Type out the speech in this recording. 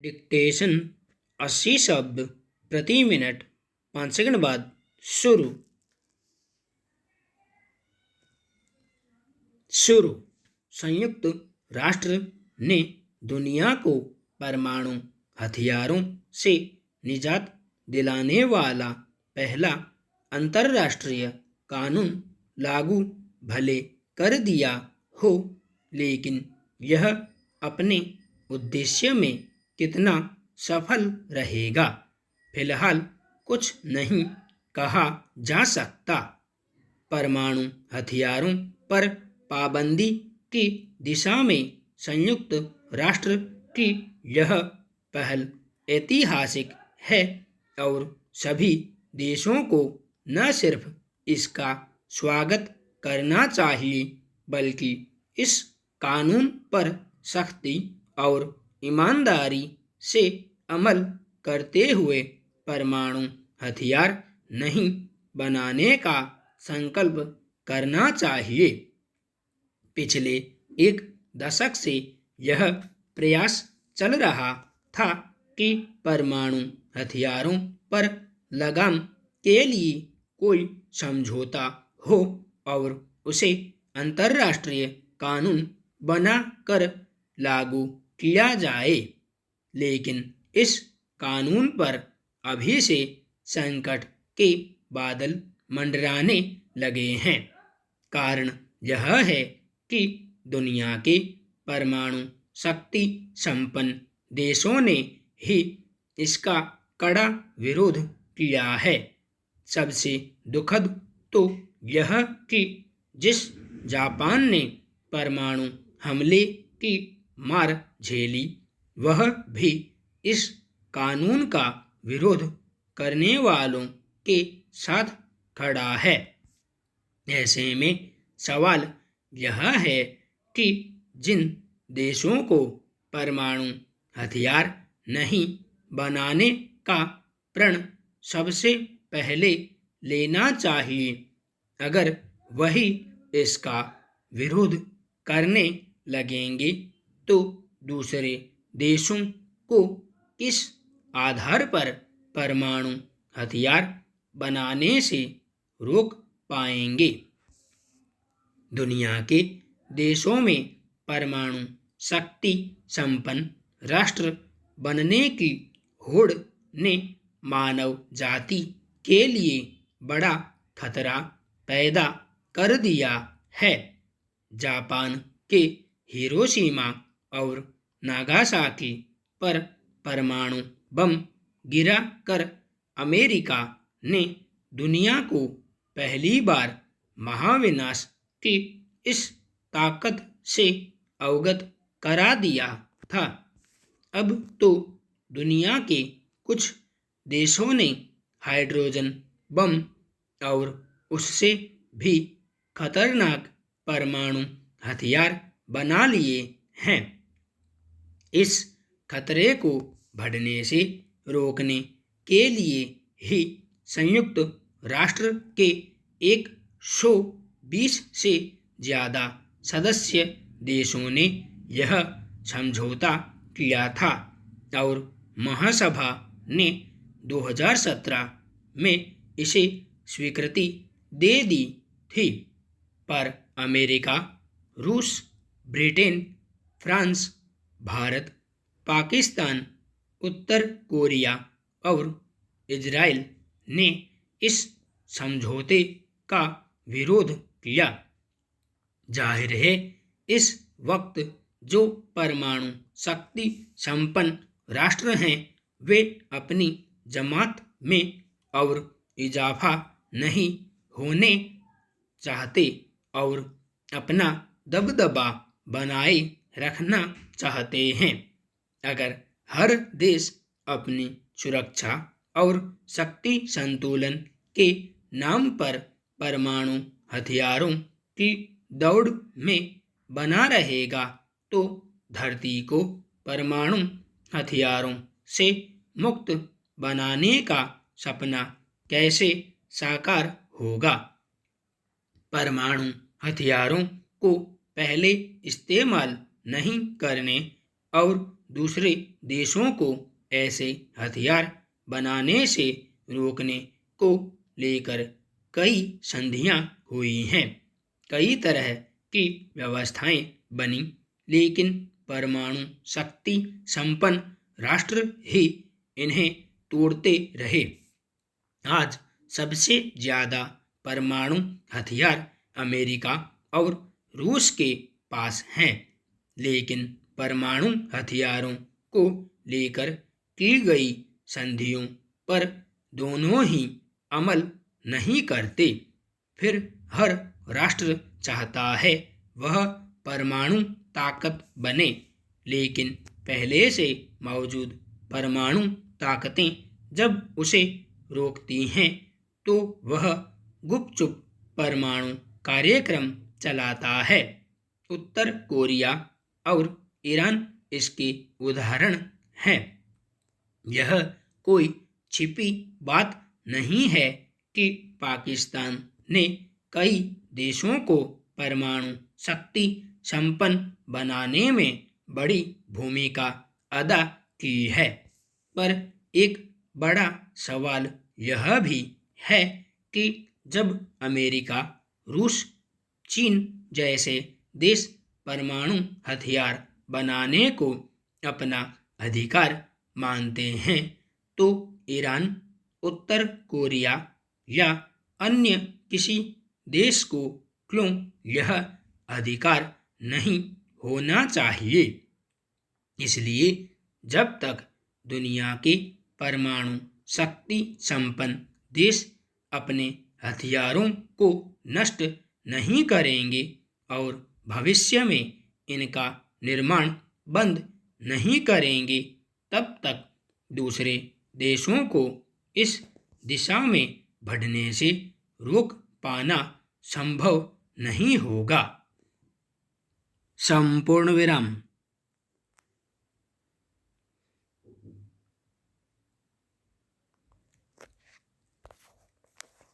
Dictation 80 शब्द प्रति minute 5 second बाद शुरू। संयुक्त राष्ट्र ने दुनिया को परमाणु हथियारों से निजात दिलाने वाला पहला अंतर्राष्ट्रीय कानून लागू भले कर दिया हो, लेकिन यह अपने उद्देश्य में कितना सफल रहेगा, फिलहाल कुछ नहीं कहा जा सकता। परमाणु हथियारों पर पाबंदी की दिशा में संयुक्त राष्ट्र की यह पहल ऐतिहासिक है और सभी देशों को न सिर्फ इसका स्वागत करना चाहिए, बल्कि इस कानून पर सख्ती और ईमानदारी से अमल करते हुए परमाणु हथियार नहीं बनाने का संकल्प करना चाहिए। पिछले एक दशक से यह प्रयास चल रहा था कि परमाणु हथियारों पर लगाम के लिए कोई समझौता हो और उसे अंतर्राष्ट्रीय कानून बनाकर लागू किया जाए, लेकिन इस कानून पर अभी से संकट के बादल मंडराने लगे हैं। कारण यह है कि दुनिया के परमाणु शक्ति संपन्न देशों ने ही इसका कड़ा विरोध किया है। सबसे दुखद तो यह कि जिस जापान ने परमाणु हमले की मार झेली, वह भी इस कानून का विरोध करने वालों के साथ खड़ा है। ऐसे में सवाल यह है कि जिन देशों को परमाणु हथियार नहीं बनाने का प्रण सबसे पहले लेना चाहिए, अगर वही इसका विरोध करने लगेंगे तो दूसरे देशों को किस आधार पर परमाणु हथियार बनाने से रोक पाएंगे। दुनिया के देशों में परमाणु शक्ति संपन्न राष्ट्र बनने की होड़ ने मानव जाति के लिए बड़ा खतरा पैदा कर दिया है। जापान के हिरोशिमा और नागासाकी पर परमाणु बम गिरा कर अमेरिका ने दुनिया को पहली बार महाविनाश की इस ताकत से अवगत करा दिया था। अब तो दुनिया के कुछ देशों ने हाइड्रोजन बम और उससे भी खतरनाक परमाणु हथियार बना लिए हैं। इस खतरे को बढ़ने से रोकने के लिए ही संयुक्त राष्ट्र के 120 से ज़्यादा सदस्य देशों ने यह समझौता किया था और महासभा ने 2017 में इसे स्वीकृति दे दी थी। पर अमेरिका, रूस, ब्रिटेन, फ्रांस, भारत, पाकिस्तान, उत्तर कोरिया और इजराइल ने इस समझौते का विरोध किया। जाहिर है, इस वक्त जो परमाणु शक्ति संपन्न राष्ट्र हैं, वे अपनी जमात में और इजाफा नहीं होने चाहते और अपना दबदबा बनाए रखना चाहते हैं। अगर हर देश अपनी सुरक्षा और शक्ति संतुलन के नाम पर परमाणु हथियारों की दौड़ में बना रहेगा, तो धरती को परमाणु हथियारों से मुक्त बनाने का सपना कैसे साकार होगा। परमाणु हथियारों को पहले इस्तेमाल नहीं करने और दूसरे देशों को ऐसे हथियार बनाने से रोकने को लेकर कई संधियां हुई हैं। कई तरह की व्यवस्थाएं बनी, लेकिन परमाणु शक्ति संपन्न राष्ट्र ही इन्हें तोड़ते रहे। आज सबसे ज्यादा परमाणु हथियार अमेरिका और रूस के पास हैं, लेकिन परमाणु हथियारों को लेकर की गई संधियों पर दोनों ही अमल नहीं करते। फिर हर राष्ट्र चाहता है वह परमाणु ताकत बने, लेकिन पहले से मौजूद परमाणु ताकतें जब उसे रोकती हैं तो वह गुपचुप परमाणु कार्यक्रम चलाता है। उत्तर कोरिया और ईरान इसके उदाहरण हैं। यह कोई छिपी बात नहीं है कि पाकिस्तान ने कई देशों को परमाणु शक्ति संपन्न बनाने में बड़ी भूमिका अदा की है। पर एक बड़ा सवाल यह भी है कि जब अमेरिका, रूस, चीन जैसे देश परमाणु हथियार बनाने को अपना अधिकार मानते हैं, तो ईरान, उत्तर कोरिया या अन्य किसी देश को क्यों यह अधिकार नहीं होना चाहिए? इसलिए जब तक दुनिया के परमाणु शक्ति संपन्न देश अपने हथियारों को नष्ट नहीं करेंगे और भविष्य में इनका निर्माण बंद नहीं करेंगे, तब तक दूसरे देशों को इस दिशा में बढ़ने से रोक पाना संभव नहीं होगा। संपूर्ण विराम।